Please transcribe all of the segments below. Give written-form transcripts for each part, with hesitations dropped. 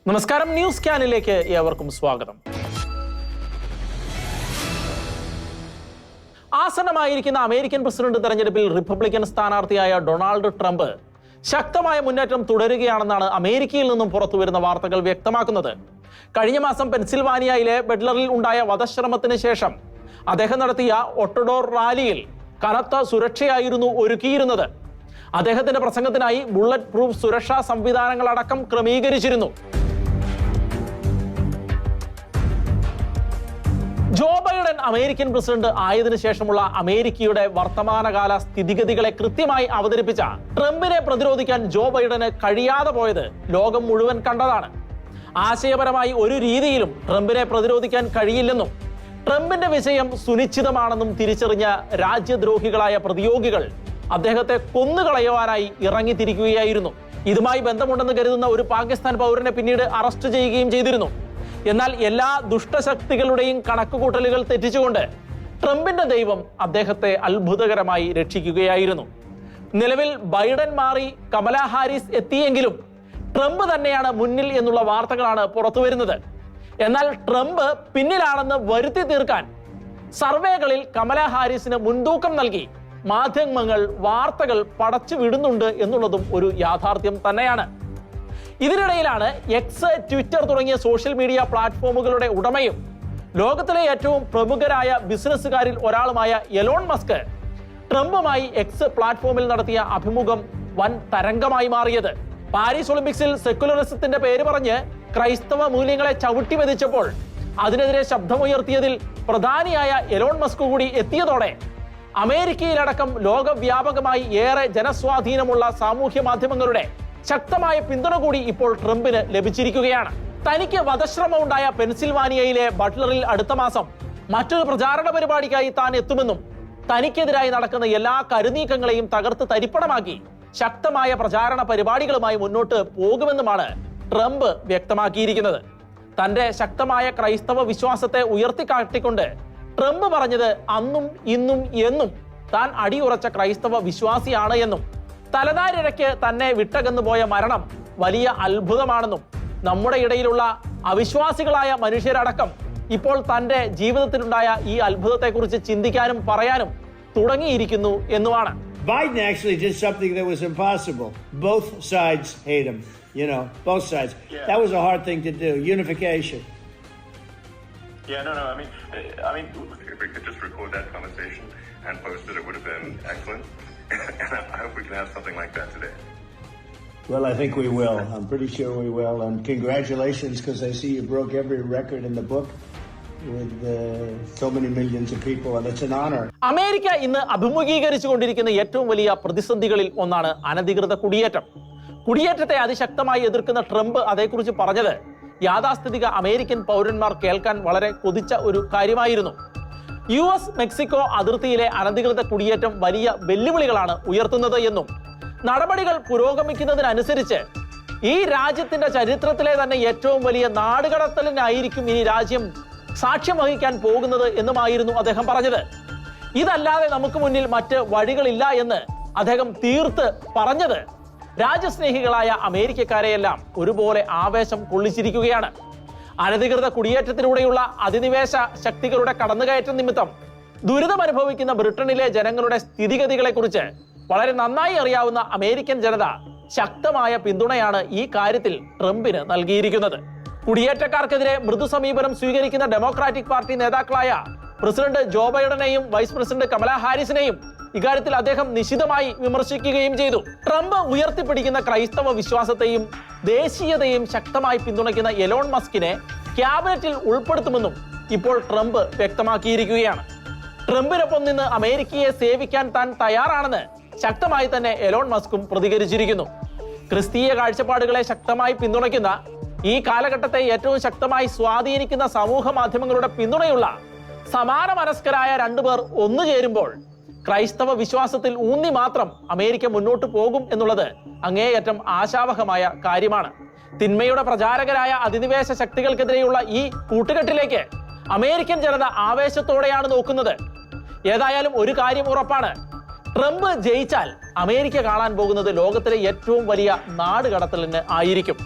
നമസ്കാരം, ന്യൂസ് സ്കാനിലേക്ക് ഏവർക്കും സ്വാഗതം. ആസന്നമായിരിക്കുന്ന അമേരിക്കൻ പ്രസിഡന്റ് തെരഞ്ഞെടുപ്പിൽ റിപ്പബ്ലിക്കൻ സ്ഥാനാർത്ഥിയായ ഡൊണാൾഡ് ട്രംപ് ശക്തമായ മുന്നേറ്റം തുടരുകയാണെന്നാണ് അമേരിക്കയിൽ നിന്നും പുറത്തുവരുന്ന വാർത്തകൾ വ്യക്തമാക്കുന്നത്. കഴിഞ്ഞ മാസം പെൻസിൽവാനിയയിലെ ബട്ട്ലറിൽ ഉണ്ടായ വധശ്രമത്തിന് ശേഷം അദ്ദേഹം നടത്തിയ ഒട്ടഡോർ റാലിയിൽ കനത്ത സുരക്ഷയായിരുന്നു ഒരുക്കിയിരുന്നത്. അദ്ദേഹത്തിന്റെ പ്രസംഗത്തിനായി ബുള്ളറ്റ് പ്രൂഫ് സുരക്ഷാ സംവിധാനങ്ങളടക്കം ക്രമീകരിച്ചിരുന്നു. ജോ ബൈഡൻ അമേരിക്കൻ പ്രസിഡന്റ് ആയതിനു ശേഷമുള്ള അമേരിക്കയുടെ വർത്തമാനകാല സ്ഥിതിഗതികളെ കൃത്യമായി അവതരിപ്പിച്ച ട്രംപിനെ പ്രതിരോധിക്കാൻ ജോ ബൈഡന് കഴിയാതെ പോയത് ലോകം മുഴുവൻ കണ്ടതാണ്. ആശയപരമായി ഒരു രീതിയിലും ട്രംപിനെ പ്രതിരോധിക്കാൻ കഴിയില്ലെന്നും ട്രംപിന്റെ വിജയം സുനിശ്ചിതമാണെന്നും തിരിച്ചറിഞ്ഞ രാജ്യദ്രോഹികളായ പ്രതിയോഗികൾ അദ്ദേഹത്തെ കൊന്നുകളയുവാനായി ഇറങ്ങിത്തിരിക്കുകയായിരുന്നു. ഇതുമായി ബന്ധമുണ്ടെന്ന് കരുതുന്ന ഒരു പാകിസ്ഥാൻ പൗരനെ പിന്നീട് അറസ്റ്റ് ചെയ്യുകയും ചെയ്തിരുന്നു. എന്നാൽ എല്ലാ ദുഷ്ടശക്തികളുടെയും കണക്കുകൂട്ടലുകൾ തെറ്റിച്ചുകൊണ്ട് ട്രംപിന്റെ ദൈവം അദ്ദേഹത്തെ അത്ഭുതകരമായി രക്ഷിക്കുകയായിരുന്നു. നിലവിൽ ബൈഡൻ മാറി കമലാ ഹാരിസ് എത്തിയെങ്കിലും ട്രംപ് തന്നെയാണ് മുന്നിൽ എന്നുള്ള വാർത്തകളാണ് പുറത്തുവരുന്നത്. എന്നാൽ ട്രംപ് പിന്നിലാണെന്ന് വരുത്തി തീർക്കാൻ സർവേകളിൽ കമലാ ഹാരിസിന് മുൻതൂക്കം നൽകി മാധ്യമങ്ങൾ വാർത്തകൾ പടച്ചു വിടുന്നുണ്ട് എന്നുള്ളതും ഒരു യാഥാർത്ഥ്യം തന്നെയാണ്. ഇതിനിടയിലാണ് എക്സ്, ട്വിറ്റർ തുടങ്ങിയ സോഷ്യൽ മീഡിയ പ്ലാറ്റ്ഫോമുകളുടെ ഉടമയും ലോകത്തിലെ ഏറ്റവും പ്രമുഖരായ ബിസിനസ്സുകാരിൽ ഒരാളുമായ എലോൺ മസ്ക് ട്രംപുമായി എക്സ് പ്ലാറ്റ്ഫോമിൽ നടത്തിയ അഭിമുഖം വൻ തരംഗമായി മാറിയത്. പാരീസ് ഒളിമ്പിക്സിൽ സെക്കുലറിസത്തിന്റെ പേര് പറഞ്ഞ് ക്രൈസ്തവ മൂല്യങ്ങളെ ചവിട്ടി മെതിച്ചപ്പോൾ അതിനെതിരെ ശബ്ദമുയർത്തിയതിൽ പ്രധാനിയായ എലോൺ മസ്ക് കൂടി എത്തിയതോടെ അമേരിക്കയിലടക്കം ലോകവ്യാപകമായി ഏറെ ജനസ്വാധീനമുള്ള സാമൂഹ്യ മാധ്യമങ്ങളുടെ ശക്തമായ പിന്തുണ കൂടി ഇപ്പോൾ ട്രംപിന് ലഭിച്ചിരിക്കുകയാണ്. തനിക്ക് വധശ്രമം ഉണ്ടായ പെൻസിൽവാനിയയിലെ ബട്ട്ലറിൽ അടുത്ത മാസം മറ്റൊരു പ്രചാരണ പരിപാടിക്കായി താൻ എത്തുമെന്നും തനിക്കെതിരായി നടക്കുന്ന എല്ലാ കരുനീക്കങ്ങളെയും തകർത്ത് തരിപ്പണമാക്കി ശക്തമായ പ്രചാരണ പരിപാടികളുമായി മുന്നോട്ട് പോകുമെന്നുമാണ് ട്രംപ് വ്യക്തമാക്കിയിരിക്കുന്നത്. തന്റെ ശക്തമായ ക്രൈസ്തവ വിശ്വാസത്തെ ഉയർത്തിക്കാട്ടിക്കൊണ്ട് ട്രംപ് പറഞ്ഞത് അന്നും ഇന്നും എന്നും താൻ അടിയുറച്ച ക്രൈസ്തവ വിശ്വാസിയാണ് എന്നും തലനാരിഴയ്ക്ക് തന്നെ വിട്ടകന്നു പോയ മരണം വലിയ അത്ഭുതമാണെന്നും നമ്മുടെ ഇടയിലുള്ള അവിശ്വാസികളായ മനുഷ്യരടക്കം ഇപ്പോൾ തന്റെ ജീവിതത്തിലുണ്ടായ ഈ അത്ഭുതത്തെക്കുറിച്ച് ചിന്തിക്കാനും പറയാനും തുടങ്ങിയിരിക്കുന്നു എന്നുമാണ്. Biden actually did something that was impossible. Both sides hate him, both sides. Yeah. That was a hard thing to do, unification. Yeah, no. I mean, if we could just record that conversation and post it, it would have been excellent. And I hope we can have something like that today. Well, I think we will. I'm pretty sure we will. And congratulations, because I see you broke every record in the book with so many millions of people, and it's an honor. America ഇന്ന് അഭിമുഖീകരിച്ചുകൊണ്ടിരിക്കുന്ന ഏറ്റവും വലിയ പ്രതിസന്ധികളിൽ ഒന്നാണ് അനധികൃത കുടിയേറ്റം. കുടിയേറ്റത്തെ അതിശക്തമായി എതിർക്കുന്ന Trump അതേക്കുറിച്ച് പറഞ്ഞത് യാഥാസ്ഥിതിക അമേരിക്കൻ പൗരന്മാർ കേൾക്കാൻ വളരെ കൊതിച്ച ഒരു കാര്യമായിരുന്നു. US മെക്സിക്കോ അതിർത്തിയിലെ അനധികൃത കുടിയേറ്റം വലിയ വെല്ലുവിളികളാണ് ഉയർത്തുന്നത് എന്നും നടപടികൾ പുരോഗമിക്കുന്നതിനനുസരിച്ച് ഈ രാജ്യത്തിന്റെ ചരിത്രത്തിലെ തന്നെ ഏറ്റവും വലിയ നാടുകടത്തലിനായിരിക്കും ഇനി രാജ്യം സാക്ഷ്യം വഹിക്കാൻ പോകുന്നത് എന്നുമായിരുന്നു അദ്ദേഹം പറഞ്ഞത്. ഇതല്ലാതെ നമുക്ക് മുന്നിൽ മറ്റ് വഴികളില്ല എന്ന് അദ്ദേഹം തീർത്ത് പറഞ്ഞത് രാജ്യസ്നേഹികളായ അമേരിക്കക്കാരെയെല്ലാം ഒരുപോലെ ആവേശം കൊള്ളിച്ചിരിക്കുകയാണ്. അനധികൃത കുടിയേറ്റത്തിലൂടെയുള്ള അധിനിവേശ ശക്തികളുടെ കടന്നുകയറ്റം നിമിത്തം ദുരിതമനുഭവിക്കുന്ന ബ്രിട്ടനിലെ ജനങ്ങളുടെ സ്ഥിതിഗതികളെ കുറിച്ച് വളരെ നന്നായി അറിയാവുന്ന അമേരിക്കൻ ജനത ശക്തമായ പിന്തുണയാണ് ഈ കാര്യത്തിൽ ട്രംപിന് നൽകിയിരിക്കുന്നത്. കുടിയേറ്റക്കാർക്കെതിരെ മൃദു സമീപനം സ്വീകരിക്കുന്ന ഡെമോക്രാറ്റിക് പാർട്ടി നേതാക്കളായ പ്രസിഡന്റ് ജോ ബൈഡനെയും വൈസ് പ്രസിഡന്റ് കമലാ ഹാരിസിനെയും ഇക്കാര്യത്തിൽ അദ്ദേഹം നിശിതമായി വിമർശിക്കുകയും ചെയ്തു. ട്രംപ് ഉയർത്തിപ്പിടിക്കുന്ന ക്രൈസ്തവ വിശ്വാസത്തെയും ദേശീയതയും ശക്തമായി പിന്തുണയ്ക്കുന്ന എലോൺ മസ്കിനെ ക്യാബിനറ്റിൽ ഉൾപ്പെടുത്തുമെന്നും ഇപ്പോൾ ട്രംപ് വ്യക്തമാക്കിയിരിക്കുകയാണ്. ട്രംപിനൊപ്പം നിന്ന് അമേരിക്കയെ സേവിക്കാൻ താൻ തയ്യാറാണെന്ന് ശക്തമായി തന്നെ എലോൺ മസ്കും പ്രതികരിച്ചിരിക്കുന്നു. ക്രിസ്തീയ കാഴ്ചപ്പാടുകളെ ശക്തമായി പിന്തുണയ്ക്കുന്ന ഈ കാലഘട്ടത്തെ ഏറ്റവും ശക്തമായി സ്വാധീനിക്കുന്ന സമൂഹ മാധ്യമങ്ങളുടെ പിന്തുണയുള്ള സമാന മനസ്കരായ രണ്ടുപേർ ഒന്നുചേരുമ്പോൾ ക്രൈസ്തവ വിശ്വാസത്തിൽ ഊന്നി മാത്രം അമേരിക്ക മുന്നോട്ട് പോകും എന്നുള്ളത് അങ്ങേയറ്റം ആശാവഹമായ കാര്യമാണ്. തിന്മയുടെ പ്രചാരകരായ അധിനിവേശ ശക്തികൾക്കെതിരെയുള്ള ഈ കൂട്ടുകെട്ടിലേക്ക് അമേരിക്കൻ ജനത ആവേശത്തോടെയാണ് നോക്കുന്നത്. ഏതായാലും ഒരു കാര്യം ഉറപ്പാണ്, ട്രംപ് ജയിച്ചാൽ അമേരിക്ക കാണാൻ പോകുന്നത് ലോകത്തിലെ ഏറ്റവും വലിയ നാടുകടത്തലിന് ആയിരിക്കും.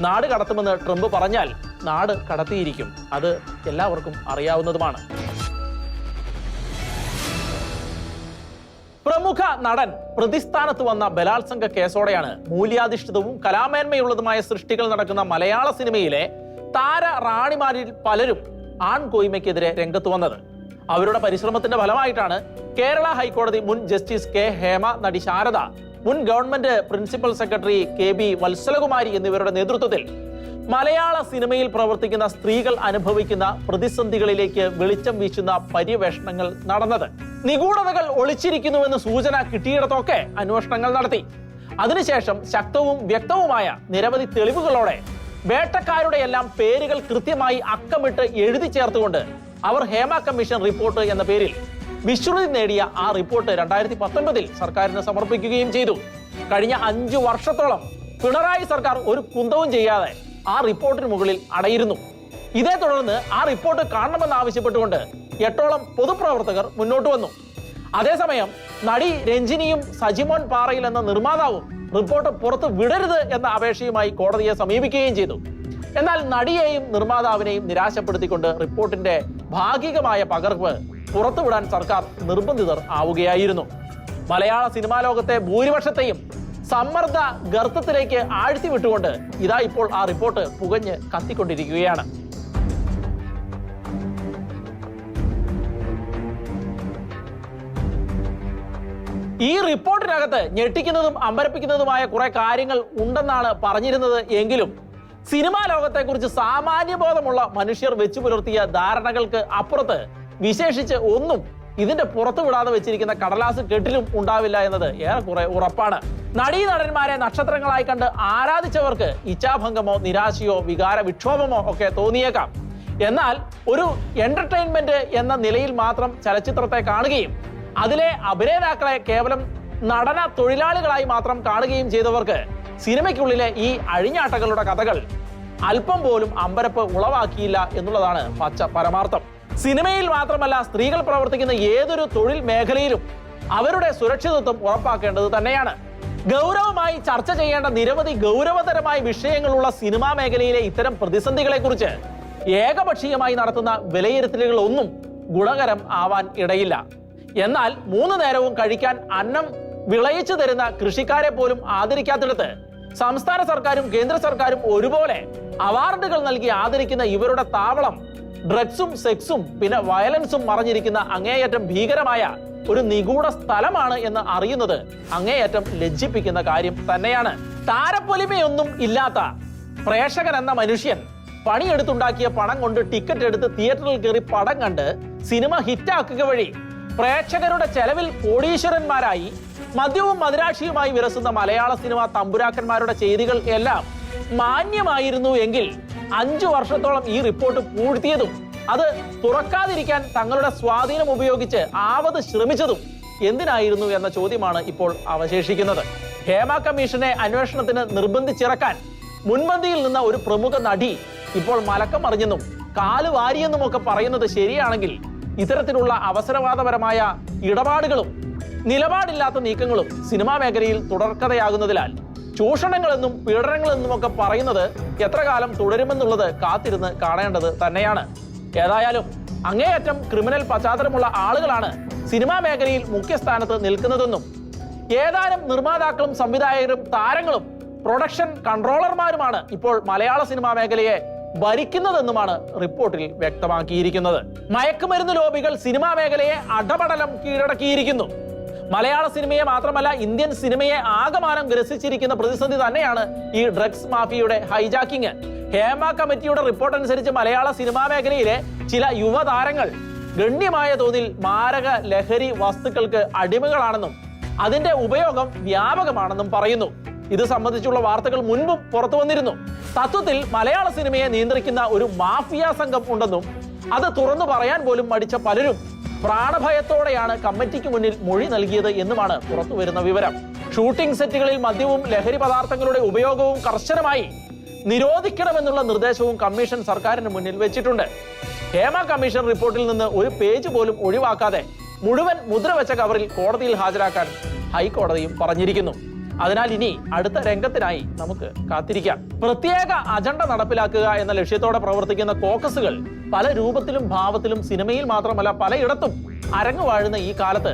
നാട് കടത്തുമെന്ന് ട്രംപ് പറഞ്ഞാൽ നാട് കടത്തിയിരിക്കും. അത് എല്ലാവർക്കും അറിയാവുന്നതുമാണ്. പ്രമുഖ നടൻ പ്രതിസ്ഥാനത്ത് വന്ന ബലാത്സംഗ കേസോടെയാണ് മൂല്യാധിഷ്ഠിതവും കലാമേന്മയുള്ളതുമായ സൃഷ്ടികൾ നടക്കുന്ന മലയാള സിനിമയിലെ താര റാണിമാരിൽ പലരും ആൺകോയ്മയ്ക്കെതിരെ രംഗത്ത് വന്നത്. അവരുടെ പരിശ്രമത്തിന്റെ ഫലമായിട്ടാണ് കേരള ഹൈക്കോടതി മുൻ ജസ്റ്റിസ് കെ ഹേമ, നടി ശാരദ, മുൻ government principal secretary KB Vatsalakumari എന്നിവരുടെ നേതൃത്വത്തിൽ മലയാള സിനിമയിൽ പ്രവർത്തിക്കുന്ന സ്ത്രീകൾ അനുഭവിക്കുന്ന പ്രതിസന്ധികളിലേക്ക് വെളിച്ചം വീശുന്ന പര്യവേഷണങ്ങൾ നടന്നത്. നിഗൂഢതകൾ ഒളിച്ചിരിക്കുന്നുവെന്ന് സൂചന കിട്ടിയിടത്തൊക്കെ അന്വേഷണങ്ങൾ നടത്തി. അതിനുശേഷം ശക്തവും വ്യക്തവുമായ നിരവധി തെളിവുകളോടെ വേട്ടക്കാരുടെ എല്ലാം പേരുകൾ കൃത്യമായി അക്കമിട്ട് എഴുതി ചേർത്തുകൊണ്ട് അവർ ഹേമ കമ്മീഷൻ റിപ്പോർട്ട് എന്ന പേരിൽ വിശ്രുതി നേടിയ ആ റിപ്പോർട്ട് 2019 സർക്കാരിന് സമർപ്പിക്കുകയും ചെയ്തു. കഴിഞ്ഞ 5 വർഷത്തോളം പിണറായി സർക്കാർ ഒരു കുന്തവും ചെയ്യാതെ ആ റിപ്പോർട്ടിന് മുകളിൽ അടയിരുന്നു. ഇതേ തുടർന്ന് ആ റിപ്പോർട്ട് കാണണമെന്ന് ആവശ്യപ്പെട്ടുകൊണ്ട് 8ഓളം പൊതുപ്രവർത്തകർ മുന്നോട്ട് വന്നു. അതേസമയം നടി രഞ്ജിനിയും സജിമോൻ പാറയിൽ എന്ന നിർമ്മാതാവും റിപ്പോർട്ട് പുറത്ത് വിടരുത് എന്ന അപേക്ഷയുമായി കോടതിയെ സമീപിക്കുകയും ചെയ്തു. എന്നാൽ നടിയെയും നിർമ്മാതാവിനെയും നിരാശപ്പെടുത്തിക്കൊണ്ട് റിപ്പോർട്ടിന്റെ ഭാഗികമായ പകർപ്പ് പുറത്തുവിടാൻ സർക്കാർ നിർബന്ധിതർ ആവുകയായിരുന്നു. മലയാള സിനിമാ ലോകത്തെ ഭൂരിപക്ഷത്തെയും സമ്മർദ്ദ ഗർത്തത്തിലേക്ക് ആഴ്ത്തിവിട്ടുകൊണ്ട് ഇതാ ഇപ്പോൾ ആ റിപ്പോർട്ട് പുകഞ്ഞ് കത്തിക്കൊണ്ടിരിക്കുകയാണ്. ഈ റിപ്പോർട്ടിനകത്ത് ഞെട്ടിക്കുന്നതും അമ്പരപ്പിക്കുന്നതുമായ കുറെ കാര്യങ്ങൾ ഉണ്ടെന്നാണ് പറഞ്ഞിരുന്നത്. എങ്കിലും സിനിമാ ലോകത്തെക്കുറിച്ച് സാമാന്യബോധമുള്ള മനുഷ്യർ വെച്ചു പുലർത്തിയ ധാരണകൾക്ക് അപ്പുറത്ത് വിശേഷിച്ച് ഒന്നും ഇതിന്റെ പുറത്തു വിടാതെ വെച്ചിരിക്കുന്ന കടലാസ് കെട്ടിലും ഉണ്ടാവില്ല എന്നത് ഏറെക്കുറെ ഉറപ്പാണ്. നടീനടന്മാരെ നക്ഷത്രങ്ങളായി കണ്ട് ആരാധിച്ചവർക്ക് ഇച്ഛാഭംഗമോ നിരാശയോ വികാര വിക്ഷോഭമോ ഒക്കെ തോന്നിയേക്കാം. എന്നാൽ ഒരു എന്റർടൈൻമെന്റ് എന്ന നിലയിൽ മാത്രം ചലച്ചിത്രത്തെ കാണുകയും അതിലെ അഭിനേതാക്കളെ കേവലം നടന തൊഴിലാളികളായി മാത്രം കാണുകയും ചെയ്തവർക്ക് സിനിമയ്ക്കുള്ളിലെ ഈ അഴിഞ്ഞാട്ടകളുടെ കഥകൾ അല്പം പോലും അമ്പരപ്പ് ഉളവാക്കിയില്ല എന്നുള്ളതാണ് പച്ച പരമാർത്ഥം. സിനിമയിൽ മാത്രമല്ല, സ്ത്രീകൾ പ്രവർത്തിക്കുന്ന ഏതൊരു തൊഴിൽ മേഖലയിലും അവരുടെ സുരക്ഷിതത്വം ഉറപ്പാക്കേണ്ടത് തന്നെയാണ്. ഗൗരവമായി ചർച്ച ചെയ്യേണ്ട നിരവധി ഗൗരവതരമായ വിഷയങ്ങളുള്ള സിനിമാ മേഖലയിലെ ഇത്തരം പ്രതിസന്ധികളെ കുറിച്ച് ഏകപക്ഷീയമായി നടത്തുന്ന വിലയിരുത്തലുകളൊന്നും ഗുണകരം ആവാൻ ഇടയില്ല. എന്നാൽ 3 നേരവും കഴിക്കാൻ അന്നം വിളയിച്ചു തരുന്ന കൃഷിക്കാരെ പോലും ആദരിക്കാത്തിടത്ത് സംസ്ഥാന സർക്കാരും കേന്ദ്ര സർക്കാരും ഒരുപോലെ അവാർഡുകൾ നൽകി ആദരിക്കുന്ന ഇവരുടെ താവളം ഡ്രഗ്സും സെക്സും പിന്നെ വയലൻസും മറഞ്ഞിരിക്കുന്ന അങ്ങേയറ്റം ഭീകരമായ ഒരു നിഗൂഢ സ്ഥലമാണ് എന്ന് അറിയുന്നത് അങ്ങേയറ്റം ലജ്ജിപ്പിക്കുന്ന കാര്യം തന്നെയാണ്. താരപ്പൊലിമയൊന്നും ഇല്ലാത്ത പ്രേക്ഷകൻ എന്ന മനുഷ്യൻ പണിയെടുത്തുണ്ടാക്കിയ പണം കൊണ്ട് ടിക്കറ്റ് എടുത്ത് തിയേറ്ററിൽ കയറി പടം കണ്ട് സിനിമ ഹിറ്റാക്കുക വഴി പ്രേക്ഷകരുടെ ചെലവിൽ കോടീശ്വരന്മാരായി മദ്യവും മദിരാക്ഷിയുമായി വിരസുന്ന മലയാള സിനിമ തമ്പുരാക്കന്മാരുടെ ചെയ്തികൾ എല്ലാം മാന്യമായിരുന്നു എങ്കിൽ 5 വർഷത്തോളം ഈ റിപ്പോർട്ട് പൂഴ്ത്തിയതും അത് തുറക്കാതിരിക്കാൻ തങ്ങളുടെ സ്വാധീനം ഉപയോഗിച്ച് ആവത് ശ്രമിച്ചതും എന്തിനായിരുന്നു എന്ന ചോദ്യമാണ് ഇപ്പോൾ അവശേഷിക്കുന്നത്. ഹേമ കമ്മീഷനെ അന്വേഷണത്തിന് നിർബന്ധിച്ചിറക്കാൻ മുൻപന്തിയിൽ നിന്ന ഒരു പ്രമുഖ നടി ഇപ്പോൾ മലക്കം മറിഞ്ഞെന്നും കാല് വാരിയെന്നുമൊക്കെ പറയുന്നത് ശരിയാണെങ്കിൽ ഇത്തരത്തിലുള്ള അവസരവാദപരമായ ഇടപാടുകളും നിലപാടില്ലാത്ത നീക്കങ്ങളും സിനിമാ മേഖലയിൽ തുടർക്കഥയാകുന്നതിനാൽ ചൂഷണങ്ങളെന്നും പീഡനങ്ങളെന്നും ഒക്കെ പറയുന്നത് എത്ര കാലം തുടരുമെന്നുള്ളത് കാത്തിരുന്ന് കാണേണ്ടത് തന്നെയാണ്. ഏതായാലും അങ്ങേയറ്റം ക്രിമിനൽ പശ്ചാത്തലമുള്ള ആളുകളാണ് സിനിമാ മേഖലയിൽ മുഖ്യസ്ഥാനത്ത് നിൽക്കുന്നതെന്നും ഏതാനും നിർമ്മാതാക്കളും സംവിധായകരും താരങ്ങളും പ്രൊഡക്ഷൻ കൺട്രോളർമാരുമാണ് ഇപ്പോൾ മലയാള സിനിമാ മേഖലയെ ഭരിക്കുന്നതെന്നുമാണ് റിപ്പോർട്ടിൽ വ്യക്തമാക്കിയിരിക്കുന്നത്. മയക്കുമരുന്ന് ലോബികൾ സിനിമാ മേഖലയെ അടപടലം കീഴടക്കിയിരിക്കുന്നു. മലയാള സിനിമയെ മാത്രമല്ല, ഇന്ത്യൻ സിനിമയെ ആകമാനം ഗ്രസിച്ചിരിക്കുന്ന പ്രതിസന്ധി തന്നെയാണ് ഈ ഡ്രഗ്സ് മാഫിയയുടെ ഹൈജാക്കിങ്. ഹേമ കമ്മിറ്റിയുടെ റിപ്പോർട്ട് അനുസരിച്ച് മലയാള സിനിമാ മേഖലയിലെ ചില യുവതാരങ്ങൾ ഗണ്യമായ തോതിൽ മാരക ലഹരി വസ്തുക്കൾക്ക് അടിമകളാണെന്നും അതിന്റെ ഉപയോഗം വ്യാപകമാണെന്നും പറയുന്നു. ഇത് സംബന്ധിച്ചുള്ള വാർത്തകൾ മുൻപും പുറത്തു വന്നിരുന്നു. തത്വത്തിൽ മലയാള സിനിമയെ നിയന്ത്രിക്കുന്ന ഒരു മാഫിയ സംഘം ഉണ്ടെന്നും അത് തുറന്നു പറയാൻ പോലും മടിച്ച പലരും പ്രാണഭയത്തോടെയാണ് കമ്മിറ്റിക്ക് മുന്നിൽ മൊഴി നൽകിയത് എന്നുമാണ് പുറത്തു വരുന്ന വിവരം. ഷൂട്ടിംഗ് സെറ്റുകളിൽ മദ്യവും ലഹരി പദാർത്ഥങ്ങളുടെ ഉപയോഗവും കർശനമായി നിരോധിക്കണമെന്നുള്ള നിർദ്ദേശവും കമ്മീഷൻ സർക്കാരിന് മുന്നിൽ വെച്ചിട്ടുണ്ട്. ഹേമ കമ്മീഷൻ റിപ്പോർട്ടിൽ നിന്ന് ഒരു പേജ് പോലും ഒഴിവാക്കാതെ മുഴുവൻ മുദ്ര വെച്ച കവറിൽ കോടതിയിൽ ഹാജരാക്കാൻ ഹൈക്കോടതിയും പറഞ്ഞിരിക്കുന്നു. അതിനാൽ ഇനി അടുത്ത രംഗത്തിനായി നമുക്ക് കാത്തിരിക്കാം. പ്രത്യേക അജണ്ട നടപ്പിലാക്കുക എന്ന ലക്ഷ്യത്തോടെ പ്രവർത്തിക്കുന്ന കോക്കസുകൾ പല രൂപത്തിലും ഭാവത്തിലും സിനിമയിൽ മാത്രമല്ല പലയിടത്തും അരങ്ങുവാഴുന്ന ഈ കാലത്ത്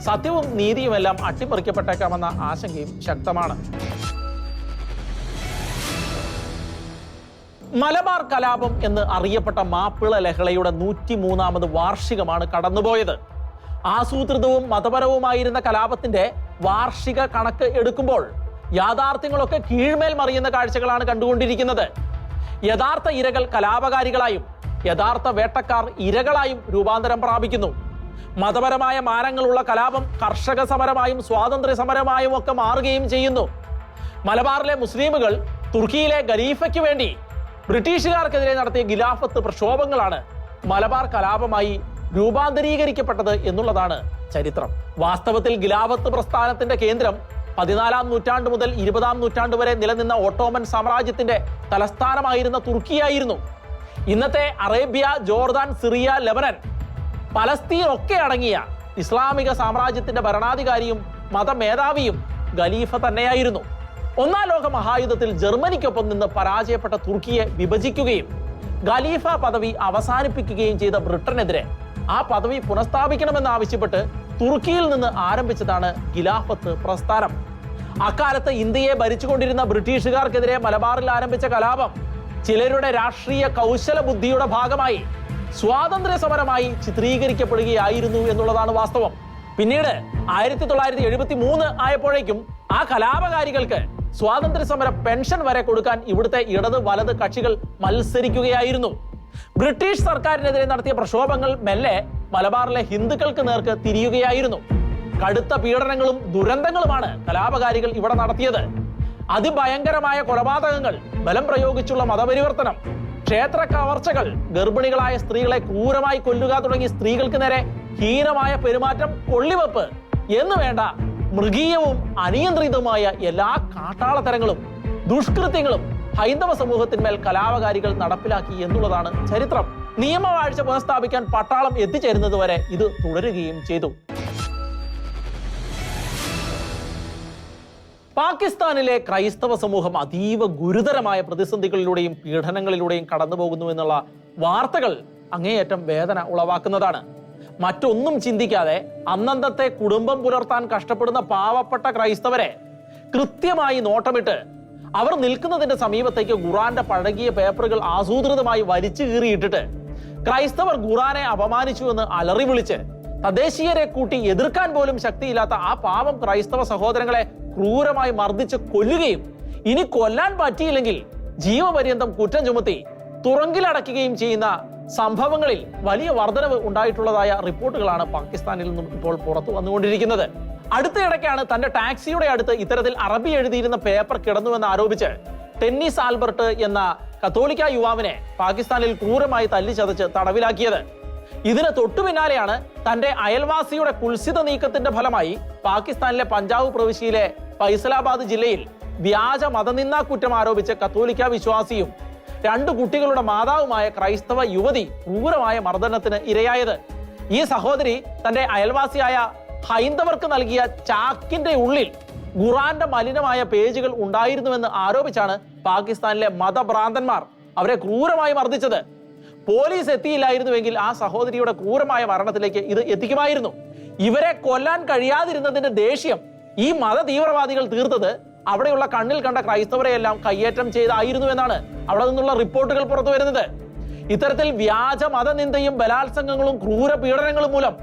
സത്യവും നീതിയുമെല്ലാം അട്ടിമറിക്കപ്പെട്ടേക്കാമെന്ന ആശങ്കയും ശക്തമാണ്. മലബാർ കലാപം എന്ന് അറിയപ്പെട്ട മാപ്പിള ലഹളയുടെ 103ാമത് വാർഷികമാണ് കടന്നുപോയത്. ആസൂത്രിതവും മതപരവുമായിരുന്ന കലാപത്തിന്റെ വാർഷിക കണക്ക് എടുക്കുമ്പോൾ യാഥാർത്ഥ്യങ്ങളൊക്കെ കീഴ്മേൽ മറിയുന്ന കാഴ്ചകളാണ് കണ്ടുകൊണ്ടിരിക്കുന്നത്. യഥാർത്ഥ ഇരകൾ കലാപകാരികളായും യഥാർത്ഥ വേട്ടക്കാർ ഇരകളായും രൂപാന്തരം പ്രാപിക്കുന്നു. മതപരമായ മാനങ്ങളുള്ള കലാപം കർഷക സമരമായും സ്വാതന്ത്ര്യ സമരമായും ഒക്കെ മാറുകയും ചെയ്യുന്നു. മലബാറിലെ മുസ്ലിമുകൾ തുർക്കിയിലെ ഖലീഫയ്ക്ക് വേണ്ടി ബ്രിട്ടീഷുകാർക്കെതിരെ നടത്തിയ ഖിലാഫത്ത് പ്രക്ഷോഭങ്ങളാണ് മലബാർ കലാപമായി രൂപാന്തരീകരിക്കപ്പെട്ടത് എന്നുള്ളതാണ് ചരിത്രം. വാസ്തവത്തിൽ ഖിലാഫത്ത് പ്രസ്ഥാനത്തിന്റെ കേന്ദ്രം 14ാം നൂറ്റാണ്ട് മുതൽ 20ാം നൂറ്റാണ്ട് വരെ നിലനിന്ന ഓട്ടോമൻ സാമ്രാജ്യത്തിന്റെ തലസ്ഥാനമായിരുന്ന തുർക്കിയായിരുന്നു. ഇന്നത്തെ Arabia, Jordan, Syria, Lebanon, Palestine ഒക്കെ അടങ്ങിയ ഇസ്ലാമിക സാമ്രാജ്യത്തിന്റെ ഭരണാധികാരിയും മതമേധാവിയും ഖലീഫ തന്നെയായിരുന്നു. ഒന്നാം ലോക മഹായുദ്ധത്തിൽ ജർമ്മനിക്കൊപ്പം നിന്ന് പരാജയപ്പെട്ട തുർക്കിയെ വിഭജിക്കുകയും ഖലീഫ പദവി അവസാനിപ്പിക്കുകയും ചെയ്ത ബ്രിട്ടനെതിരെ ആ പദവി പുനഃസ്ഥാപിക്കണമെന്നാവശ്യപ്പെട്ട് തുർക്കിയിൽ നിന്ന് ആരംഭിച്ചതാണ് ഖിലാഫത്ത് പ്രസ്ഥാനം. അക്കാലത്ത് ഇന്ത്യയെ ഭരിച്ചുകൊണ്ടിരുന്ന ബ്രിട്ടീഷുകാർക്കെതിരെ മലബാറിൽ ആരംഭിച്ച കലാപം ചിലരുടെ രാഷ്ട്രീയ കൗശല ബുദ്ധിയുടെ ഭാഗമായി സ്വാതന്ത്ര്യ സമരമായി ചിത്രീകരിക്കപ്പെടുകയായിരുന്നു എന്നുള്ളതാണ് വാസ്തവം. പിന്നീട് 1973 ആയപ്പോഴേക്കും ആ കലാപകാരികൾക്ക് സ്വാതന്ത്ര്യ സമര പെൻഷൻ വരെ കൊടുക്കാൻ ഇവിടുത്തെ ഇടത് വലത് കക്ഷികൾ മത്സരിക്കുകയായിരുന്നു. ബ്രിട്ടീഷ് സർക്കാരിനെതിരെ നടത്തിയ പ്രക്ഷോഭങ്ങൾ മെല്ലെ മലബാറിലെ ഹിന്ദുക്കൾക്ക് നേർക്ക് തിരിയുകയായിരുന്നു. കടുത്ത പീഡനങ്ങളും ദുരന്തങ്ങളുമാണ് കലാപകാരികൾ ഇവിടെ നടത്തിയത്. അതിഭയങ്കരമായ കൊലപാതകങ്ങൾ, ബലം പ്രയോഗിച്ചുള്ള മതപരിവർത്തനം, ക്ഷേത്ര കവർച്ചകൾ, ഗർഭിണികളായ സ്ത്രീകളെ ക്രൂരമായി കൊല്ലുക തുടങ്ങി സ്ത്രീകൾക്ക് നേരെ ഹീനമായ പെരുമാറ്റം, കൊള്ളിവെപ്പ് എന്ന് വേണ്ട മൃഗീയവും അനിയന്ത്രിതവുമായ എല്ലാ കാട്ടാളത്തരങ്ങളും ദുഷ്കൃത്യങ്ങളും ഹൈന്ദവ സമൂഹത്തിന്മേൽ കലാപകാരികൾ നടപ്പിലാക്കി എന്നുള്ളതാണ് ചരിത്രം. നിയമവാഴ്ച പുനഃസ്ഥാപിക്കാൻ പട്ടാളം എത്തിച്ചേരുന്നത് വരെ ഇത് തുടരുകയും ചെയ്തു. പാകിസ്ഥാനിലെ ക്രൈസ്തവ സമൂഹം അതീവ ഗുരുതരമായ പ്രതിസന്ധികളിലൂടെയും പീഡനങ്ങളിലൂടെയും കടന്നു പോകുന്നു എന്നുള്ള വാർത്തകൾ അങ്ങേയറ്റം വേദന ഉളവാക്കുന്നതാണ്. മറ്റൊന്നും ചിന്തിക്കാതെ അന്നന്നത്തെ കുടുംബം പുലർത്താൻ കഷ്ടപ്പെടുന്ന പാവപ്പെട്ട ക്രൈസ്തവരെ കൃത്യമായി നോട്ടമിട്ട് അവർ നിൽക്കുന്നതിന്റെ സമീപത്തേക്ക് ഖുറാന്റെ പഴകിയ പേപ്പറുകൾ ആസൂത്രിതമായി വലിച്ചു കീറിയിട്ടിട്ട് ക്രൈസ്തവർ ഖുറാനെ അപമാനിച്ചു എന്ന് അലറി വിളിച്ച് തദ്ദേശീയരെ കൂട്ടി എതിർക്കാൻ പോലും ശക്തിയില്ലാത്ത ആ പാവം ക്രൈസ്തവ സഹോദരങ്ങളെ ക്രൂരമായി മർദ്ദിച്ച് കൊല്ലുകയും ഇനി കൊല്ലാൻ പറ്റിയില്ലെങ്കിൽ ജീവപര്യന്തം കുറ്റം ചുമത്തി തുറങ്കിലടയ്ക്കുകയും ചെയ്യുന്ന സംഭവങ്ങളിൽ വലിയ വർധനവ് ഉണ്ടായിട്ടുള്ളതായ റിപ്പോർട്ടുകളാണ് പാകിസ്ഥാനിൽ നിന്നും ഇപ്പോൾ പുറത്തു വന്നുകൊണ്ടിരിക്കുന്നത്. അടുത്തയിടയ്ക്കാണ് തന്റെ ടാക്സിയുടെ അടുത്ത് ഇത്തരത്തിൽ അറബി എഴുതിയിരുന്ന പേപ്പർ കിടന്നുവെന്ന് ആരോപിച്ച് ടെന്നീസ് ആൽബർട്ട് എന്ന കത്തോലിക്ക യുവാവിനെ പാകിസ്ഥാനിൽ ക്രൂരമായി തല്ലിച്ചതച്ച് തടവിലാക്കിയത്. ഇതിന് തൊട്ടു പിന്നാലെയാണ് തന്റെ അയൽവാസിയുടെ കുൽസിത നീക്കത്തിന്റെ ഫലമായി പാകിസ്ഥാനിലെ പഞ്ചാബ് പ്രവിശ്യയിലെ ഫൈസലാബാദ് ജില്ലയിൽ വ്യാജ മതനിന്ദാ കുറ്റം ആരോപിച്ച കത്തോലിക്ക വിശ്വാസിയും 2 കുട്ടികളുടെ മാതാവുമായ ക്രൈസ്തവ യുവതി ക്രൂരമായ മർദ്ദനത്തിന് ഇരയായത്. ഈ സഹോദരി തന്റെ അയൽവാസിയായ ഹൈന്ദവർക്ക് നൽകിയ ചാക്കിന്റെ ഉള്ളിൽ ഖുറാന്റെ മലിനമായ പേജുകൾ ഉണ്ടായിരുന്നുവെന്ന് ആരോപിച്ചാണ് പാകിസ്ഥാനിലെ മതഭ്രാന്തന്മാർ അവരെ ക്രൂരമായി മർദ്ദിച്ചത്. പോലീസ് എത്തിയില്ലായിരുന്നുവെങ്കിൽ ആ സഹോദരിയുടെ ക്രൂരമായ മരണത്തിലേക്ക് ഇത് എത്തിക്കുമായിരുന്നു. ഇവരെ കൊല്ലാൻ കഴിയാതിരുന്നതിന്റെ ദേഷ്യം ഈ മത തീവ്രവാദികൾ തീർത്തത് അവിടെയുള്ള കണ്ണിൽ കണ്ട ക്രൈസ്തവരെയെല്ലാം കയ്യേറ്റം ചെയ്തായിരുന്നു എന്നാണ് അവിടെ നിന്നുള്ള റിപ്പോർട്ടുകൾ പുറത്തു വരുന്നത്. ഇത്തരത്തിൽ വ്യാജ മതനിന്ദയും ബലാത്സംഗങ്ങളും ക്രൂര പീഡനങ്ങളും മൂലം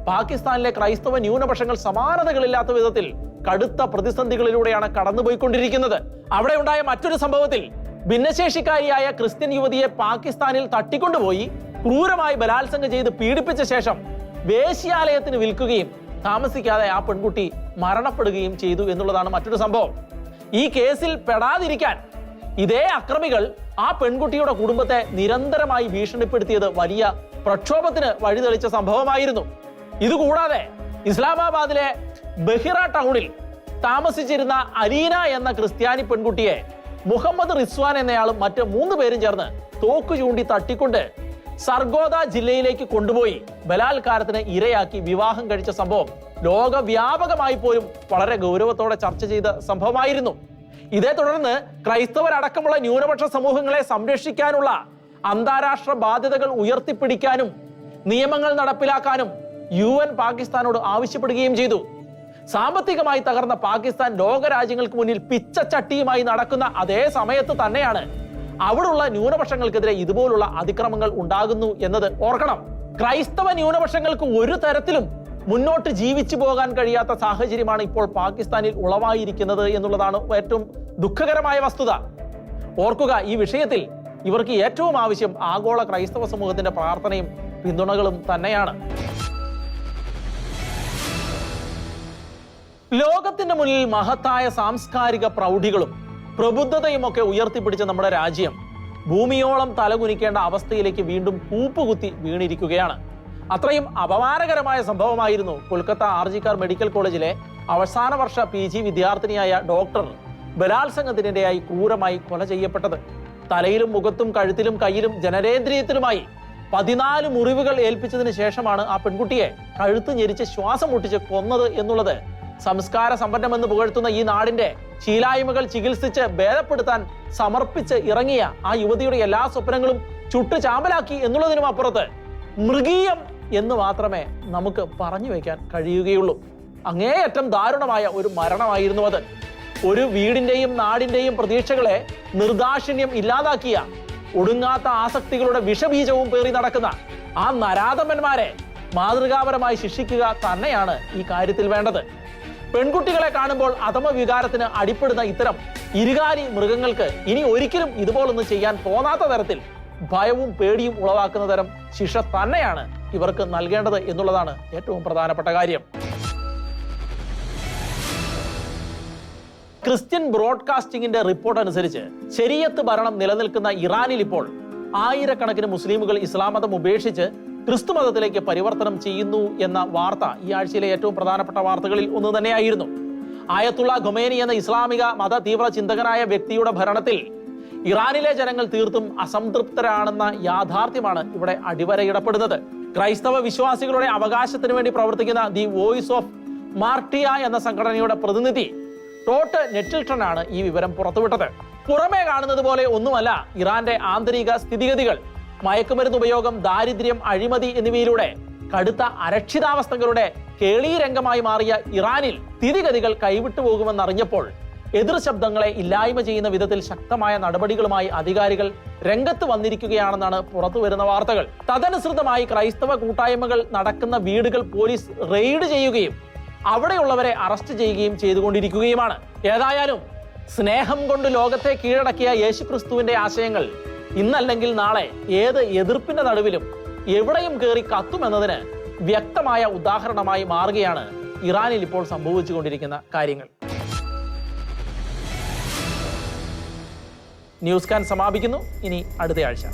പാകിസ്ഥാനിലെ ക്രൈസ്തവ ന്യൂനപക്ഷങ്ങൾ സമാനതകളില്ലാത്ത വിധത്തിൽ കടുത്ത പ്രതിസന്ധികളിലൂടെയാണ് കടന്നുപോയിക്കൊണ്ടിരിക്കുന്നത്. അവിടെ ഉണ്ടായ മറ്റൊരു സംഭവത്തിൽ ഭിന്നശേഷിക്കാരിയായ ക്രിസ്ത്യൻ യുവതിയെ പാകിസ്ഥാനിൽ തട്ടിക്കൊണ്ടുപോയി ക്രൂരമായി ബലാത്സംഗം ചെയ്ത് പീഡിപ്പിച്ച ശേഷം വേശ്യാലയത്തിന് വിൽക്കുകയും താമസിക്കാതെ ആ പെൺകുട്ടി മരണപ്പെടുകയും ചെയ്തു എന്നുള്ളതാണ് മറ്റൊരു സംഭവം. ഈ കേസിൽ പെടാതിരിക്കാൻ ഇതേ അക്രമികൾ ആ പെൺകുട്ടിയുടെ കുടുംബത്തെ നിരന്തരമായി ഭീഷണിപ്പെടുത്തിയത് വലിയ പ്രക്ഷോഭത്തിന് വഴിതെളിച്ച സംഭവമായിരുന്നു. ഇതുകൂടാതെ ഇസ്ലാമാബാദിലെ ബഹിറ ടൗണിൽ താമസിച്ചിരുന്ന അലീന എന്ന ക്രിസ്ത്യാനി പെൺകുട്ടിയെ മുഹമ്മദ് റിസ്വാൻ എന്നയാളും മറ്റ് 3 പേരും ചേർന്ന് തോക്ക് ചൂണ്ടി തട്ടിക്കൊണ്ട് സർഗോദ ജില്ലയിലേക്ക് കൊണ്ടുപോയി ബലാത്കാരത്തിന് ഇരയാക്കി വിവാഹം കഴിച്ച സംഭവം ലോകവ്യാപകമായി പോലും വളരെ ഗൗരവത്തോടെ ചർച്ച ചെയ്ത സംഭവമായിരുന്നു. ഇതേ തുടർന്ന് ക്രൈസ്തവരടക്കമുള്ള ന്യൂനപക്ഷ സമൂഹങ്ങളെ സംരക്ഷിക്കാനുള്ള അന്താരാഷ്ട്ര ബാധ്യതകൾ ഉയർത്തിപ്പിടിക്കാനും നിയമങ്ങൾ നടപ്പിലാക്കാനും UN പാകിസ്ഥാനോട് ആവശ്യപ്പെടുകയും ചെയ്തു. സാമ്പത്തികമായി തകർന്ന പാകിസ്ഥാൻ ലോകരാജ്യങ്ങൾക്ക് മുന്നിൽ പിച്ചച്ചട്ടിയുമായി നടക്കുന്ന അതേ സമയത്ത് തന്നെയാണ് അവിടുള്ള ന്യൂനപക്ഷങ്ങൾക്കെതിരെ ഇതുപോലുള്ള അതിക്രമങ്ങൾ ഉണ്ടാകുന്നു എന്നത് ഓർക്കണം. ക്രൈസ്തവ ന്യൂനപക്ഷങ്ങൾക്ക് ഒരു തരത്തിലും മുന്നോട്ട് ജീവിച്ചു പോകാൻ കഴിയാത്ത സാഹചര്യമാണ് ഇപ്പോൾ പാകിസ്ഥാനിൽ ഉളവായിരിക്കുന്നത് എന്നുള്ളതാണ് ഏറ്റവും ദുഃഖകരമായ വസ്തുത. ഓർക്കുക, ഈ വിഷയത്തിൽ ഇവർക്ക് ഏറ്റവും ആവശ്യം ആഗോള ക്രൈസ്തവ സമൂഹത്തിന്റെ പ്രാർത്ഥനയും പിന്തുണകളും തന്നെയാണ്. ലോകത്തിന്റെ മുന്നിൽ മഹത്തായ സാംസ്കാരിക പ്രൗഢികളും പ്രബുദ്ധതയും ഒക്കെ ഉയർത്തിപ്പിടിച്ച നമ്മുടെ രാജ്യം ഭൂമിയോളം തലകുനിക്കേണ്ട അവസ്ഥയിലേക്ക് വീണ്ടും കൂപ്പുകുത്തി വീണിരിക്കുകയാണ്. അത്രയും അപമാനകരമായ സംഭവമായിരുന്നു കൊൽക്കത്ത RG കർ മെഡിക്കൽ കോളേജിലെ അവസാന വർഷ PG വിദ്യാർത്ഥിനിയായ ഡോക്ടർ ബലാത്സംഗത്തിനിരയായി ക്രൂരമായി കൊല ചെയ്യപ്പെട്ടത്. തലയിലും മുഖത്തും കഴുത്തിലും കയ്യിലും ജനനേന്ദ്രിയത്തിലുമായി 14 മുറിവുകൾ ഏൽപ്പിച്ചതിന് ശേഷമാണ് ആ പെൺകുട്ടിയെ കഴുത്ത് ഞെരിച്ച് ശ്വാസം മുട്ടിച്ച് കൊന്നത് എന്നുള്ളത് സംസ്കാര സമ്പന്നമെന്ന് പുകഴ്ത്തുന്ന ഈ നാടിന്റെ ശീലായ്മകൾ ചികിത്സിച്ച് ഭേദപ്പെടുത്താൻ സമർപ്പിച്ച് ഇറങ്ങിയ ആ യുവതിയുടെ എല്ലാ സ്വപ്നങ്ങളും ചുട്ടു ചാമ്പലാക്കി എന്നുള്ളതിനും അപ്പുറത്ത് മൃഗീയം എന്ന് മാത്രമേ നമുക്ക് പറഞ്ഞു വയ്ക്കാൻ കഴിയുകയുള്ളൂ. അങ്ങേയറ്റം ദാരുണമായ ഒരു മരണമായിരുന്നു അത്. ഒരു വീടിന്റെയും നാടിന്റെയും പ്രതീക്ഷകളെ നിർദാക്ഷിണ്യം ഇല്ലാതാക്കിയ ഒടുങ്ങാത്ത ആസക്തികളുടെ വിഷബീജവും പേറി നടക്കുന്ന ആ നരാധമന്മാരെ മാതൃകാപരമായി ശിക്ഷിക്കുക തന്നെയാണ് ഈ കാര്യത്തിൽ വേണ്ടത്. പെൺകുട്ടികളെ കാണുമ്പോൾ അധമ വികാരത്തിന് അടിപ്പെടുന്ന ഇത്തരം ഇരുകാലി മൃഗങ്ങൾക്ക് ഇനി ഒരിക്കലും ഇതുപോലൊന്നും ചെയ്യാൻ തോന്നാത്ത തരത്തിൽ ഭയവും പേടിയും ഉളവാക്കുന്ന തരം ശിക്ഷ തന്നെയാണ് ഇവർക്ക് നൽകേണ്ടത് എന്നുള്ളതാണ് ഏറ്റവും പ്രധാനപ്പെട്ട കാര്യം. ക്രിസ്ത്യൻ ബ്രോഡ്കാസ്റ്റിംഗിന്റെ റിപ്പോർട്ട് അനുസരിച്ച് ശരീഅത്ത് ഭരണം നിലനിൽക്കുന്ന ഇറാനിൽ ഇപ്പോൾ ആയിരക്കണക്കിന് മുസ്ലിമുകൾ ഇസ്ലാം മതം ഉപേക്ഷിച്ച് ക്രിസ്തു മതത്തിലേക്ക് പരിവർത്തനം ചെയ്യുന്നു എന്ന വാർത്ത ഈ ആഴ്ചയിലെ ഏറ്റവും പ്രധാനപ്പെട്ട വാർത്തകളിൽ ഒന്ന് തന്നെയായിരുന്നു. ആയത്തുള്ള ഖൊമേനി എന്ന ഇസ്ലാമിക മത തീവ്ര ചിന്തകനായ വ്യക്തിയുടെ ഭരണത്തിൽ ഇറാനിലെ ജനങ്ങൾ തീർത്തും അസംതൃപ്തരാണെന്ന യാഥാർത്ഥ്യമാണ് ഇവിടെ അടിവരയിടപ്പെടുന്നത്. ക്രൈസ്തവ വിശ്വാസികളുടെ അവകാശത്തിന് വേണ്ടി പ്രവർത്തിക്കുന്ന ദി വോയിസ് ഓഫ് മാർട്ടിയ എന്ന സംഘടനയുടെ പ്രതിനിധി ടോട്ട് നെറ്റിൽട്ടൺ ആണ് ഈ വിവരം പുറത്തുവിട്ടത്. പുറമേ കാണുന്നത് പോലെ ഒന്നുമല്ല ഇറാന്റെ ആന്തരിക സ്ഥിതിഗതികൾ. മയക്കുമരുന്ന് ഉപയോഗം, ദാരിദ്ര്യം, അഴിമതി എന്നിവയിലൂടെ കടുത്ത അരക്ഷിതാവസ്ഥകളുടെ കേളീരംഗമായി മാറിയ ഇറാനിൽ സ്ഥിതിഗതികൾ കൈവിട്ടു പോകുമെന്നറിഞ്ഞപ്പോൾ എതിർ ശബ്ദങ്ങളെ ഇല്ലായ്മ ചെയ്യുന്ന വിധത്തിൽ ശക്തമായ നടപടികളുമായി അധികാരികൾ രംഗത്ത് വന്നിരിക്കുകയാണെന്നാണ് പുറത്തു വരുന്ന വാർത്തകൾ. തദനുസൃതമായി ക്രൈസ്തവ കൂട്ടായ്മകൾ നടക്കുന്ന വീടുകൾ പോലീസ് റെയ്ഡ് ചെയ്യുകയും അവിടെയുള്ളവരെ അറസ്റ്റ് ചെയ്യുകയും ചെയ്തുകൊണ്ടിരിക്കുകയുമാണ്. ഏതായാലും സ്നേഹം കൊണ്ട് ലോകത്തെ കീഴടക്കിയ യേശുക്രിസ്തുവിന്റെ ആശയങ്ങൾ ഇന്നല്ലെങ്കിൽ നാളെ ഏത് എതിർപ്പിന്റെ നടുവിലും എവിടെയും കയറി കത്തുമെന്നതിന് വ്യക്തമായ ഉദാഹരണമായി മാറുകയാണ് ഇറാനിൽ ഇപ്പോൾ സംഭവിച്ചുകൊണ്ടിരിക്കുന്ന കാര്യങ്ങൾ. ന്യൂസ് കാൻ സമാപിക്കുന്നു. ഇനി അടുത്ത ആഴ്ച.